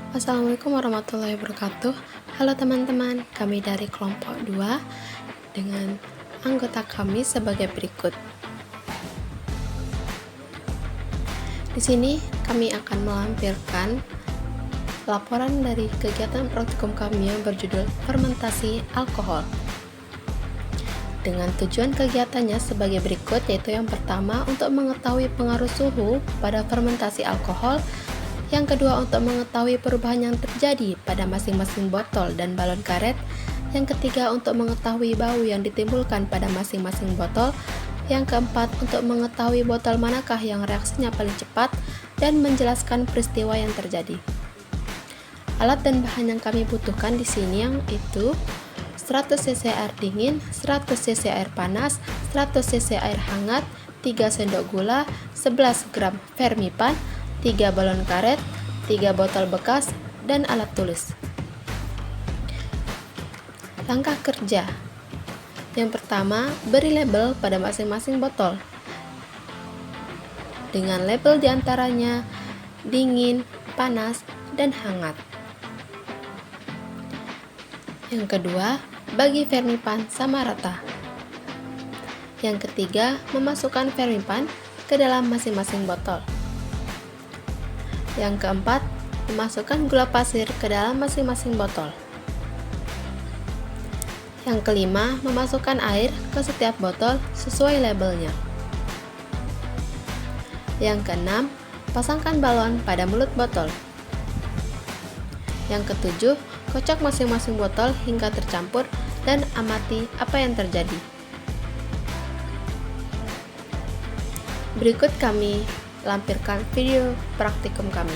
Assalamualaikum warahmatullahi wabarakatuh. Halo teman-teman, kami dari kelompok 2 dengan anggota kami sebagai berikut. Di sini kami akan melampirkan laporan dari kegiatan praktikum kami yang berjudul fermentasi alkohol. Dengan tujuan kegiatannya sebagai berikut, yaitu yang pertama untuk mengetahui pengaruh suhu pada fermentasi alkohol, yang kedua untuk mengetahui perubahan yang terjadi pada masing-masing botol dan balon karet, yang ketiga untuk mengetahui bau yang ditimbulkan pada masing-masing botol, yang keempat untuk mengetahui botol manakah yang reaksinya paling cepat, dan menjelaskan peristiwa yang terjadi. Alat dan bahan yang kami butuhkan di sini yaitu 100 cc air dingin, 100 cc air panas, 100 cc air hangat, 3 sendok gula, 11 gram vermipan, 3 balon karet, 3 botol bekas, dan alat tulis. Langkah kerja. Yang pertama, beri label pada masing-masing botol. Dengan label diantaranya dingin, panas, dan hangat. Yang kedua, bagi vermipan sama rata. Yang ketiga, memasukkan vermipan ke dalam masing-masing botol. Yang keempat, memasukkan gula pasir ke dalam masing-masing botol. Yang kelima, memasukkan air ke setiap botol sesuai labelnya. Yang keenam, pasangkan balon pada mulut botol. Yang ketujuh, kocok masing-masing botol hingga tercampur dan amati apa yang terjadi. Berikut kami lampirkan video praktikum kami.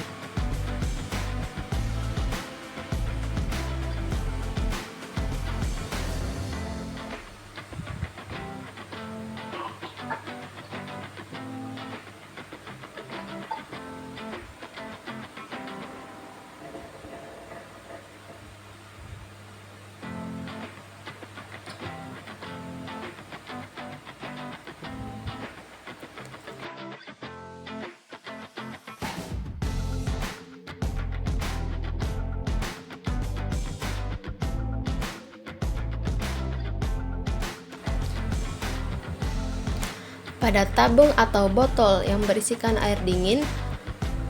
Pada tabung atau botol yang berisikan air dingin,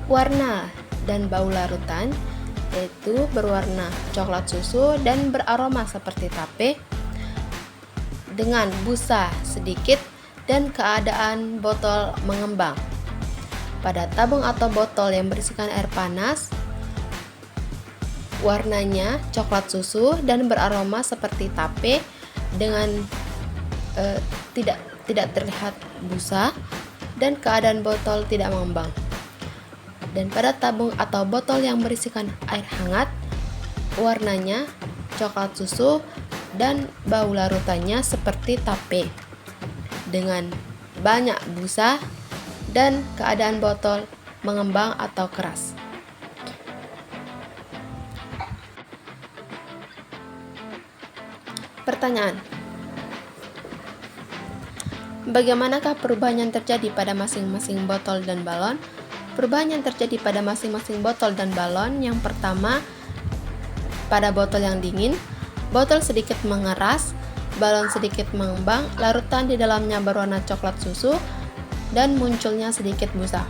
warna dan bau larutan yaitu berwarna coklat susu dan beraroma seperti tape, dengan busa sedikit dan keadaan botol mengembang. Pada tabung atau botol yang berisikan air panas, warnanya coklat susu dan beraroma seperti tape dengan tidak terlihat busa dan keadaan botol tidak mengembang. Dan pada tabung atau botol yang berisikan air hangat, warnanya coklat susu dan bau larutannya seperti tape dengan banyak busa dan keadaan botol mengembang atau keras. Pertanyaan: bagaimanakah perubahan yang terjadi pada masing-masing botol dan balon? Perubahan yang terjadi pada masing-masing botol dan balon, yang pertama, pada botol yang dingin, botol sedikit mengeras, balon sedikit mengembang, larutan di dalamnya berwarna coklat susu, dan munculnya sedikit busa.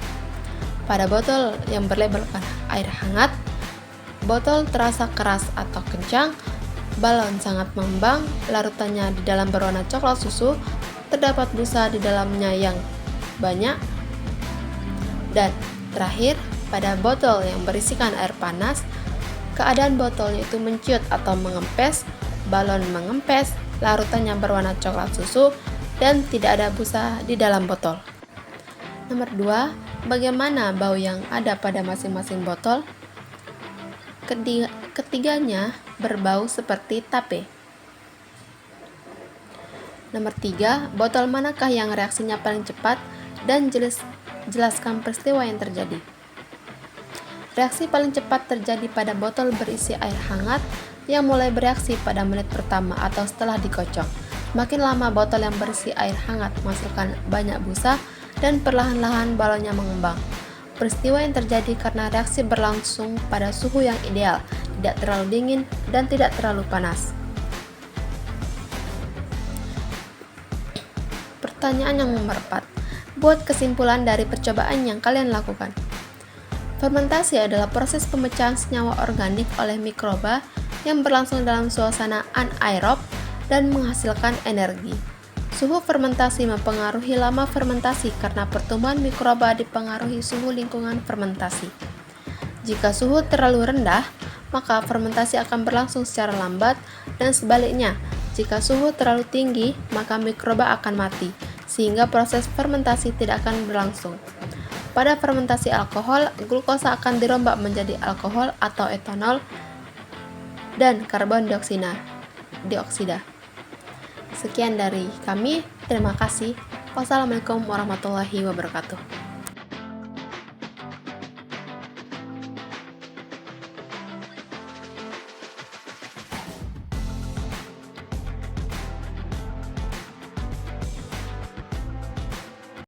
Pada botol yang berlabelkan air hangat, botol terasa keras atau kencang, balon sangat mengembang, larutannya di dalam berwarna coklat susu, terdapat busa di dalamnya yang banyak. Dan terakhir, pada botol yang berisikan air panas, keadaan botolnya itu menciut atau mengempes, balon mengempes, larutannya berwarna coklat susu, dan tidak ada busa di dalam botol. Nomor 2, bagaimana bau yang ada pada masing-masing botol? Ketiganya berbau seperti tape. Nomor 3, botol manakah yang reaksinya paling cepat, dan jelaskan peristiwa yang terjadi. Reaksi paling cepat terjadi pada botol berisi air hangat yang mulai bereaksi pada menit pertama atau setelah dikocok. Makin lama botol yang berisi air hangat masukkan banyak busa dan perlahan-lahan balonnya mengembang. peristiwa yang terjadi karena reaksi berlangsung pada suhu yang ideal, tidak terlalu dingin dan tidak terlalu panas. Pertanyaan yang nomor 4. Buat kesimpulan dari percobaan yang kalian lakukan. Fermentasi adalah proses pemecahan senyawa organik oleh mikroba yang berlangsung dalam suasana anaerob dan menghasilkan energi. Suhu fermentasi mempengaruhi lama fermentasi karena pertumbuhan mikroba dipengaruhi suhu lingkungan fermentasi. Jika suhu terlalu rendah, maka fermentasi akan berlangsung secara lambat, dan sebaliknya, jika suhu terlalu tinggi, maka mikroba akan mati, sehingga proses fermentasi tidak akan berlangsung. Pada fermentasi alkohol, glukosa akan dirombak menjadi alkohol atau etanol dan karbon dioksida. Sekian dari kami, terima kasih. Wassalamualaikum warahmatullahi wabarakatuh.